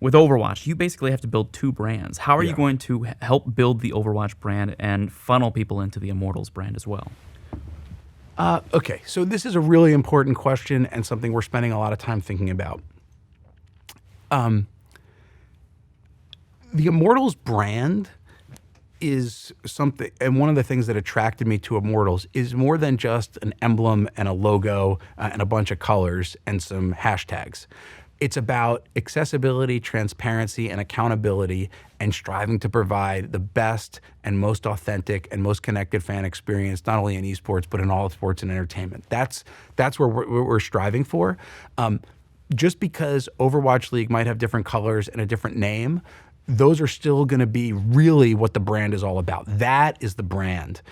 with Overwatch, you basically have to build two brands. How are Yeah. you going to help build the Overwatch brand and funnel people into the Immortals brand as well? Okay, so this is a really important question and something we're spending a lot of time thinking about. The Immortals brand is something, and one of the things that attracted me to Immortals is more than just an emblem and a logo and a bunch of colors and some hashtags. It's about accessibility, transparency, and accountability, and striving to provide the best and most authentic and most connected fan experience, not only in esports, but in all of sports and entertainment. That's where we're striving for. Just because Overwatch League might have different colors and a different name, those are still going to be really what the brand is all about. That is the brand.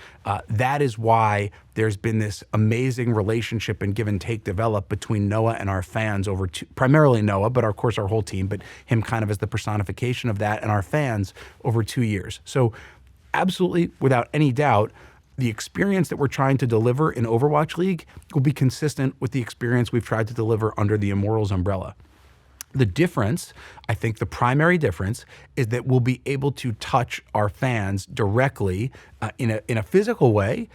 That is why there's been this amazing relationship and give and take developed between Noah and our fans primarily Noah, but of course our whole team, but him kind of as the personification of that and our fans over 2 years. So absolutely, without any doubt, the experience that we're trying to deliver in Overwatch League will be consistent with the experience we've tried to deliver under the Immortals umbrella. The difference, I think the primary difference, is that we'll be able to touch our fans directly in a physical way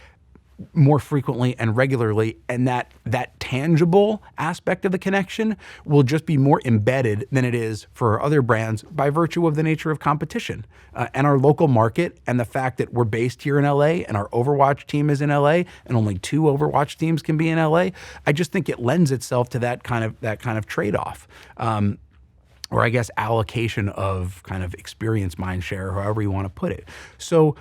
more frequently and regularly, and that tangible aspect of the connection will just be more embedded than it is for other brands by virtue of the nature of competition and our local market, and the fact that we're based here in LA and our Overwatch team is in LA and only 2 Overwatch teams can be in LA. I just think it lends itself to that kind of trade-off. Or I guess allocation of kind of experience mind share, however you want to put it. So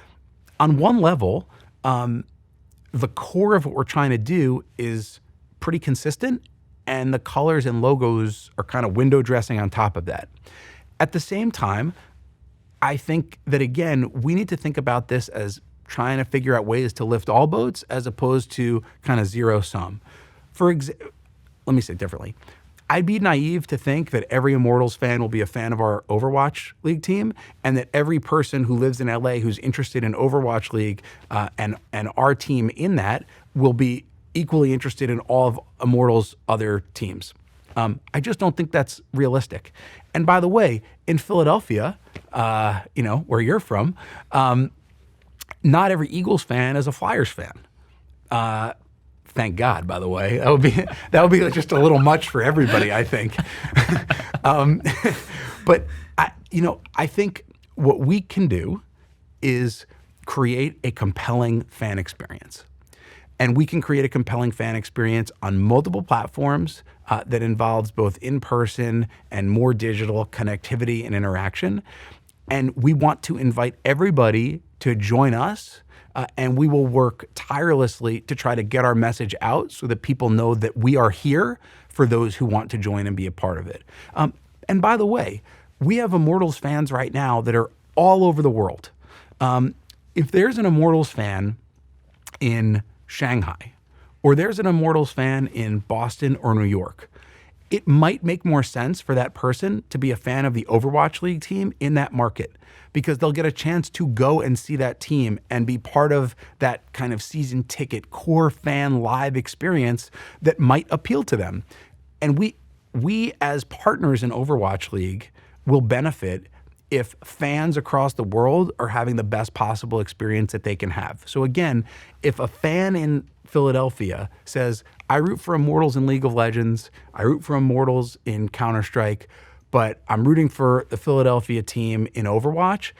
on one level, the core of what we're trying to do is pretty consistent, and the colors and logos are kind of window dressing on top of that. At the same time, I think that, again, we need to think about this as trying to figure out ways to lift all boats as opposed to kind of zero sum. Let me say it differently. I'd be naive to think that every Immortals fan will be a fan of our Overwatch League team, and that every person who lives in LA who's interested in Overwatch League and our team in that will be equally interested in all of Immortals' other teams. I just don't think that's realistic. And by the way, in Philadelphia, where you're from, not every Eagles fan is a Flyers fan. Thank God, by the way. That would be just a little much for everybody, I think. But I think what we can do is create a compelling fan experience. And we can create a compelling fan experience on multiple platforms that involves both in-person and more digital connectivity and interaction. And we want to invite everybody to join us. And we will work tirelessly to try to get our message out so that people know that we are here for those who want to join and be a part of it. And by the way, we have Immortals fans right now that are all over the world. If there's an Immortals fan in Shanghai, or there's an Immortals fan in Boston or New York, it might make more sense for that person to be a fan of the Overwatch League team in that market, because they'll get a chance to go and see that team and be part of that kind of season ticket core fan live experience that might appeal to them. And we as partners in Overwatch League will benefit if fans across the world are having the best possible experience that they can have. So again, if a fan in Philadelphia says, I root for Immortals in League of Legends, I root for Immortals in Counter-Strike, but I'm rooting for the Philadelphia team in Overwatch,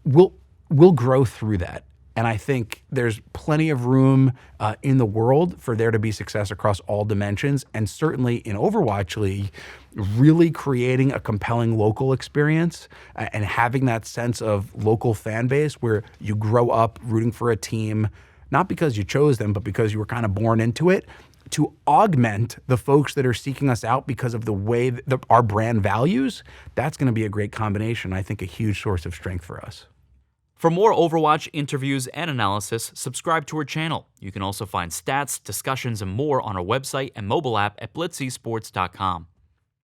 we'll grow through that. And I think there's plenty of room in the world for there to be success across all dimensions. And certainly in Overwatch League, really creating a compelling local experience and having that sense of local fan base where you grow up rooting for a team, not because you chose them, but because you were kind of born into it, to augment the folks that are seeking us out because of the way that our brand values. That's going to be a great combination. I think a huge source of strength for us. For more Overwatch interviews and analysis, subscribe to our channel. You can also find stats, discussions, and more on our website and mobile app at blitzesports.com.